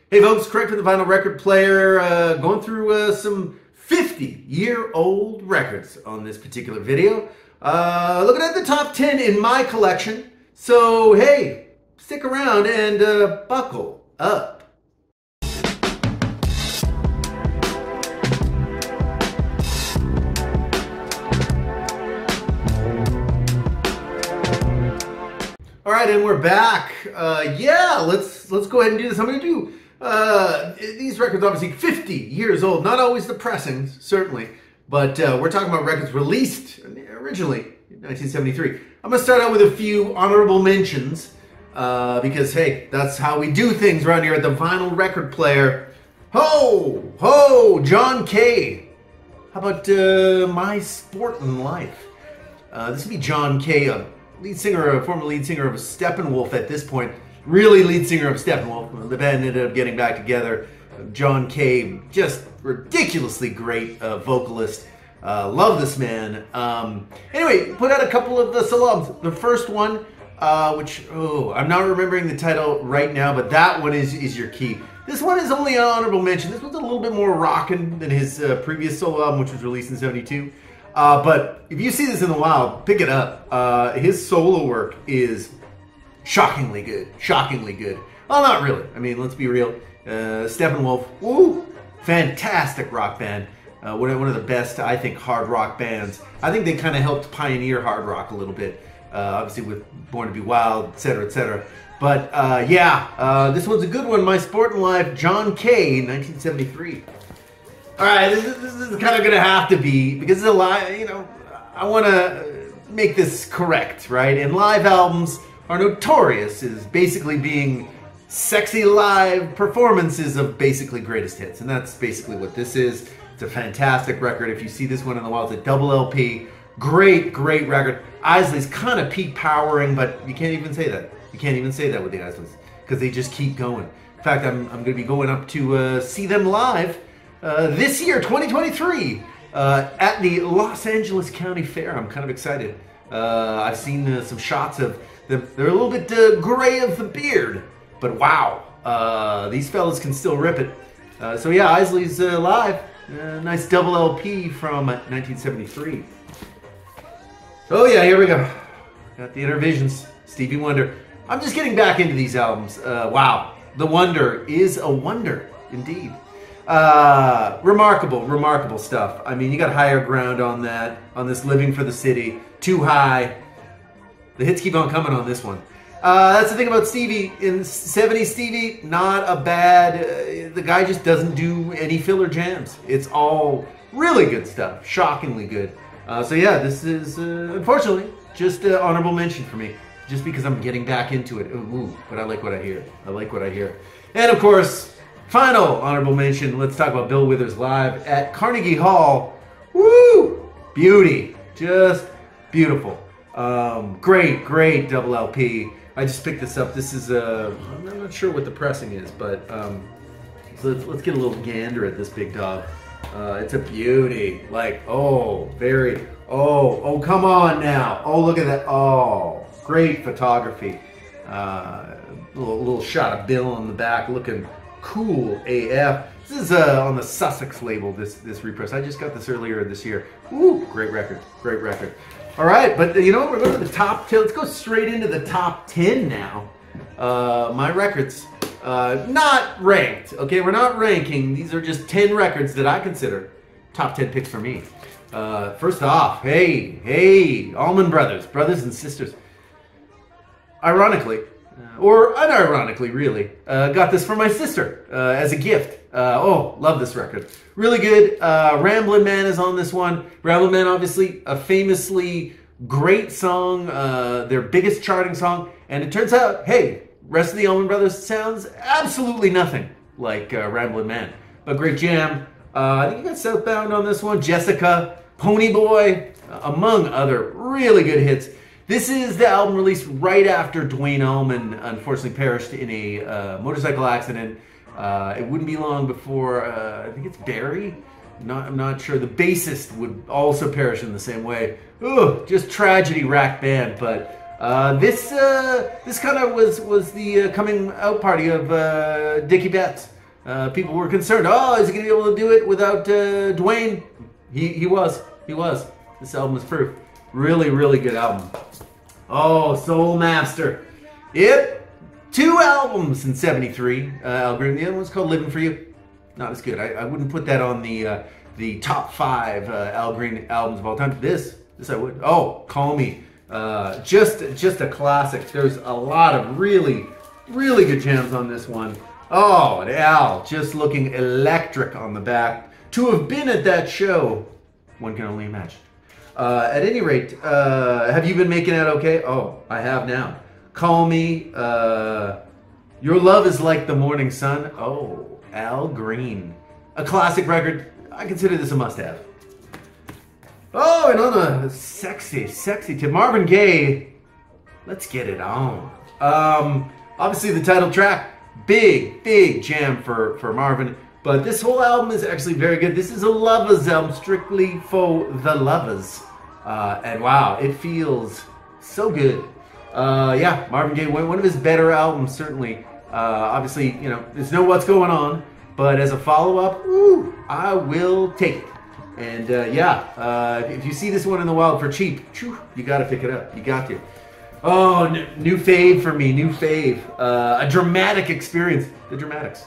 Hey folks, Craig from the Vinyl Record Player, going through some 50-year-old records on this particular video. Looking at the top 10 in my collection. So hey, stick around and buckle up. All right, and we're back. Yeah, let's go ahead and do this. I'm going to do these records, obviously 50 years old. Not always the pressings, certainly, but we're talking about records released originally in 1973. I'm going to start out with a few honorable mentions because, hey, that's how we do things around here at the Vinyl Record Player. Ho, ho, John Kay. How about My Sportin' Life? This would be John Kay, former lead singer of Steppenwolf at this point. Really lead singer of Steppenwolf. The band ended up getting back together. John Kay, just ridiculously great vocalist. Love this man. Anyway, put out a couple of the solo albums. The first one, which, I'm not remembering the title right now, but that one is your key. This one is only an honorable mention. This one's a little bit more rockin' than his previous solo album, which was released in '72. But if you see this in the wild, pick it up. His solo work is shockingly good. Shockingly good. Well, not really. I mean, let's be real. Steppenwolf, woo, fantastic rock band. One of the best, I think, hard rock bands. I think they kind of helped pioneer hard rock a little bit. Obviously with Born to Be Wild, etc., etc. But yeah, this one's a good one. My Sportin' Life, John Kay, 1973. All right, this is kind of going to have to be, because it's a live, I want to make this correct, right? And live albums are notorious as basically being sexy live performances of basically greatest hits. And that's basically what this is. It's a fantastic record. If you see this one on the wall, it's a double LP. Great, great record. Isley's kind of peak powering, but you can't even say that. You can't even say that with the Isleys, because they just keep going. In fact, I'm going to be going up to see them live this year, 2023, at the Los Angeles County Fair. I'm kind of excited. I've seen some shots of them. They're a little bit gray of the beard, but wow, these fellas can still rip it. So yeah, Isley's live. Nice double LP from 1973. Oh yeah, here we go. Got the Intervisions, Stevie Wonder. I'm just getting back into these albums. Wow, The Wonder is a wonder, indeed. Remarkable, remarkable stuff. I mean, you got Higher Ground on that, on this Living for the City, Too High. The hits keep on coming on this one. That's the thing about Stevie. In 70s Stevie, not a bad, the guy just doesn't do any filler jams. It's all really good stuff, shockingly good. So yeah, this is, unfortunately, just an honorable mention for me, just because I'm getting back into it. Ooh, but I like what I hear. I like what I hear. And of course, final honorable mention, let's talk about Bill Withers live at Carnegie Hall. Woo! Beauty. Just beautiful. Great, great double LP. I just picked this up. This is, I'm not sure what the pressing is, but so let's get a little gander at this big dog. It's a beauty. Like, oh, come on now. Oh, look at that. Oh, great photography. Little shot of Bill on the back looking cool AF. This is on the Sussex label, this repress. I just got this earlier this year. Ooh, great record, great record. All right, but you know what? We're going to the top 10. Let's go straight into the top 10 now. My records, not ranked. Okay, we're not ranking. These are just 10 records that I consider top 10 picks for me. First off, hey, Allman Brothers, brothers and sisters. Ironically, or unironically, really, got this for my sister as a gift. Oh, love this record. Really good. Ramblin' Man is on this one. Ramblin' Man, obviously, a famously great song, their biggest charting song. And it turns out, hey, rest of the Allman Brothers sounds absolutely nothing like Ramblin' Man. But great jam. I think you got Southbound on this one. Jessica, Pony Boy, among other really good hits. This is the album released right after Duane Allman unfortunately perished in a motorcycle accident. It wouldn't be long before, I think it's Barry? I'm not sure. The bassist would also perish in the same way. Ugh, just tragedy-racked band. But this kind of was the coming out party of Dickie Betts. People were concerned. Oh, is he going to be able to do it without Dwayne? He was. This album is proof. Really, really good album. Oh, Soul Master. Yep. 2 albums in '73. Al Green. The other one's called Living for You. Not as good. I wouldn't put that on the top 5 Al Green albums of all time. This I would. Oh, Call Me. Just a classic. There's a lot of really, really good jams on this one. Oh, and Al just looking electric on the back. To have been at that show, one can only imagine. At any rate, have you been making out okay? Oh, I have now. Call Me. Your Love Is Like the Morning Sun. Oh, Al Green. A classic record. I consider this a must-have. Oh, and on a sexy tip, Marvin Gaye, Let's Get It On. Obviously the title track, big jam for Marvin, but this whole album is actually very good. This is a lovers album, strictly for the lovers. And wow, it feels so good. Yeah, Marvin Gaye, one of his better albums, certainly. Obviously, you know, there's no What's Going On, but as a follow-up, I will take it. And yeah, if you see this one in the wild for cheap, you got to pick it up. You got to. Oh, new fave for me, new fave. A dramatic experience. The Dramatics.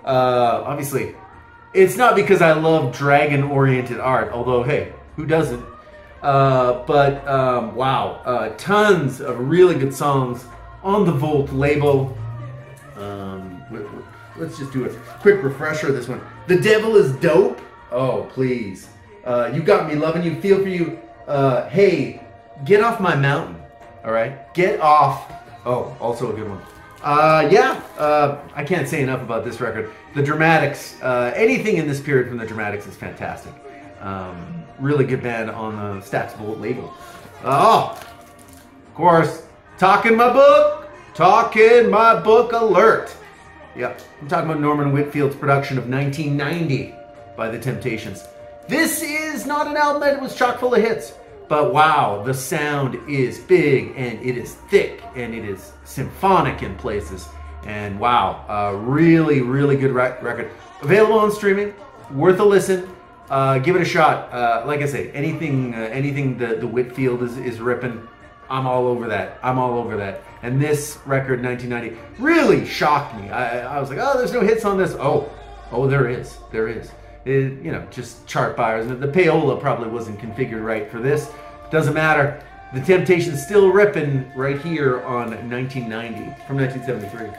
Obviously, it's not because I love dragon-oriented art, although, hey, who doesn't? But wow, tons of really good songs on the Volt label. Let's just do a quick refresher of this one. The Devil Is Dope. Oh, please. You Got Me Loving You, Feel For You. Hey, Get Off My Mountain. All right, Get Off. Oh, also a good one. Yeah, I can't say enough about this record. The Dramatics, anything in this period from the Dramatics is fantastic. Really good band on the Stax Bullet label. Oh, of course, Talking My Book alert. Yep, I'm talking about Norman Whitfield's production of 1990 by The Temptations. This is not an album that was chock full of hits, but wow, the sound is big and it is thick and it is symphonic in places. And wow, really, really good record. Available on streaming, worth a listen. Give it a shot. Like I say, anything the Whitfield is ripping, I'm all over that. I'm all over that. And this record, 1990, really shocked me. I was like, oh, there's no hits on this. Oh, there is. There is. It, you know, just chart buyers. The payola probably wasn't configured right for this. Doesn't matter. The Temptations still ripping right here on 1990 from 1973.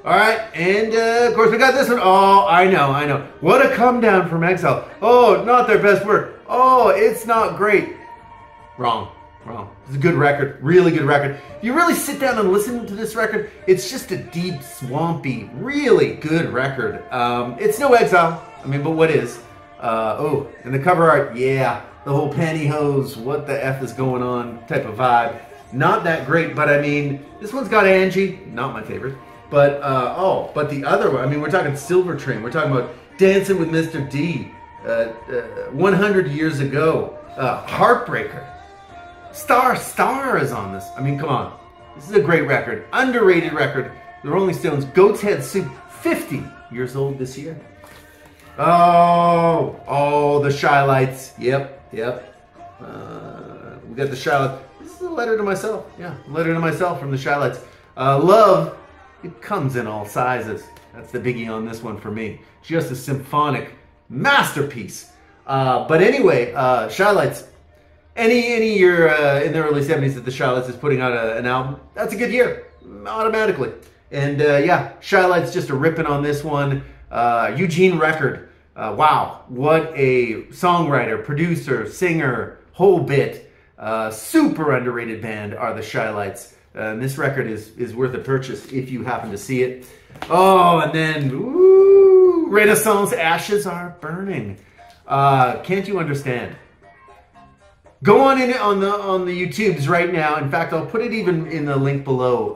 All right, and of course we got this one. Oh, I know. What a come down from Exile. Oh, not their best work. Oh, it's not great. Wrong. It's a good record, really good record. If you really sit down and listen to this record, it's just a deep, swampy, really good record. It's no Exile, I mean, but what is? Oh, and the cover art, yeah, the whole pantyhose, what the F is going on type of vibe. Not that great, but I mean, this one's got Angie, not my favorite. But, but the other one, I mean, we're talking Silver Train, we're talking about Dancing with Mr. D, 100 years ago, Heartbreaker. Star is on this. I mean, come on. This is a great record. Underrated record. The Rolling Stones, Goat's Head Soup, 50 years old this year. Oh, the Shy Lights. Yep. We got the Shy Lights. This is a letter to myself. Yeah, a letter to myself from the Shy Lights. Love, it comes in all sizes. That's the biggie on this one for me. Just a symphonic masterpiece. But anyway, Shy Lights. Any year in the early 70s that the Shy Lights is putting out an album, that's a good year, automatically. And yeah, Shy Lights just a ripping on this one. Eugene Record, wow, what a songwriter, producer, singer, whole bit. Super underrated band are the Shy Lights. And this record is worth a purchase if you happen to see it. Oh, and then, ooh, Renaissance, Ashes Are Burning. Can't you understand? Go on in on the YouTubes right now. In fact, I'll put it even in the link below.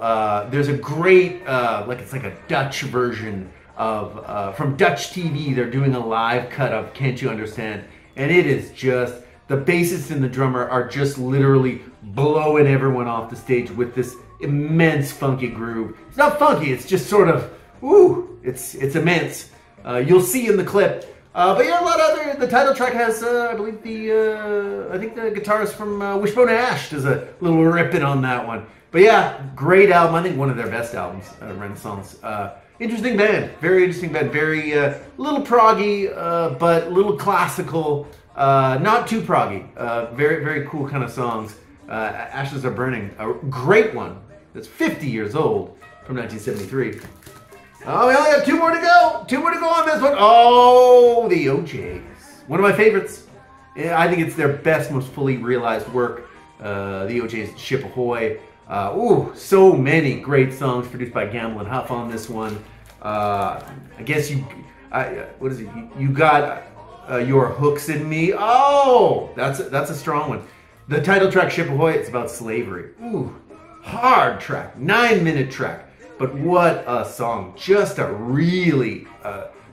There's a great, it's like a Dutch version of, from Dutch TV, they're doing a live cut of Can't You Understand? And it is just, the bassist and the drummer are just literally blowing everyone off the stage with this immense funky groove. It's not funky, it's just sort of, Ooh, it's immense. You'll see in the clip. But yeah, a lot of other. The title track has, I believe I think the guitarist from Wishbone Ash does a little ripping on that one. But yeah, great album. I think one of their best albums, Renaissance. Interesting band, very interesting band. Very little proggy, but little classical. Not too proggy. Very, very cool kind of songs. Ashes Are Burning, a great one that's 50 years old from 1973. Oh, we only have two more to go. Two more to go on this one. Oh, the OJs. One of my favorites. Yeah, I think it's their best, most fully realized work. The OJs, Ship Ahoy. Ooh, so many great songs produced by Gamble and Huff on this one. I guess what is it? You got Your Hooks in Me. Oh, that's a strong one. The title track, Ship Ahoy, it's about slavery. Ooh, hard track, 9-minute track. But what a song. Just a really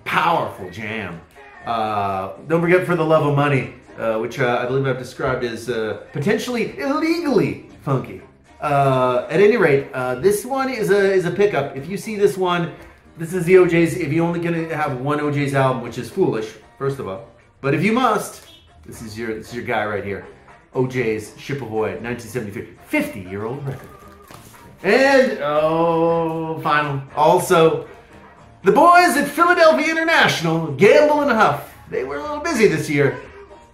powerful jam. Don't forget For the Love of Money, which I believe I've described as potentially illegally funky. At any rate, this one is a pickup. If you see this one, this is the OJs. If you're only going to have one OJs album, which is foolish, first of all. But if you must, this is your guy right here. OJs, Ship Ahoy, 1973. 50-year-old record. And, final. Also, the boys at Philadelphia International, Gamble and Huff, they were a little busy this year.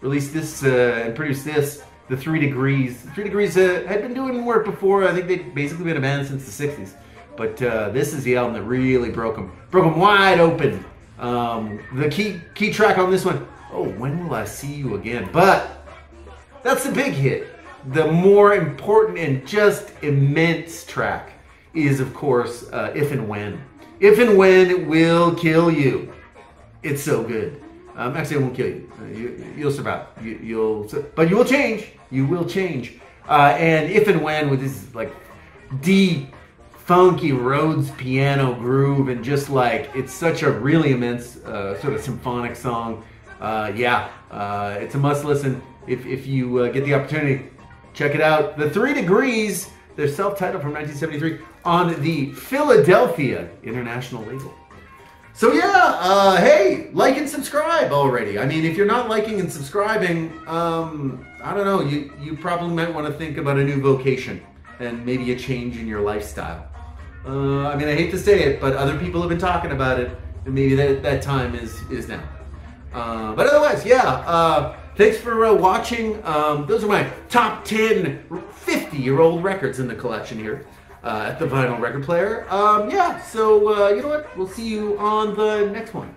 Released this and produced this, The 3 Degrees. The 3 Degrees had been doing work before. I think they'd basically been a band since the 60s. But this is the album that really broke them wide open. The key track on this one, Oh, When Will I See You Again? But that's the big hit. The more important and just immense track is, of course, If and When. If and When It Will Kill You. It's so good. Actually, it won't kill you. You'll survive. But you will change. You will change. And If and When, with this like deep, funky Rhodes piano groove, and just like it's such a really immense sort of symphonic song. It's a must listen if you get the opportunity. Check it out. The 3 Degrees, they're self-titled from 1973 on the Philadelphia International label. So yeah, hey, like and subscribe already. I mean, if you're not liking and subscribing, I don't know, you probably might want to think about a new vocation and maybe a change in your lifestyle. I mean, I hate to say it, but other people have been talking about it, and maybe that time is now. But otherwise, yeah, thanks for watching. Those are my top 10 50-year-old records in the collection here at the Vinyl Record Player. So you know what? We'll see you on the next one.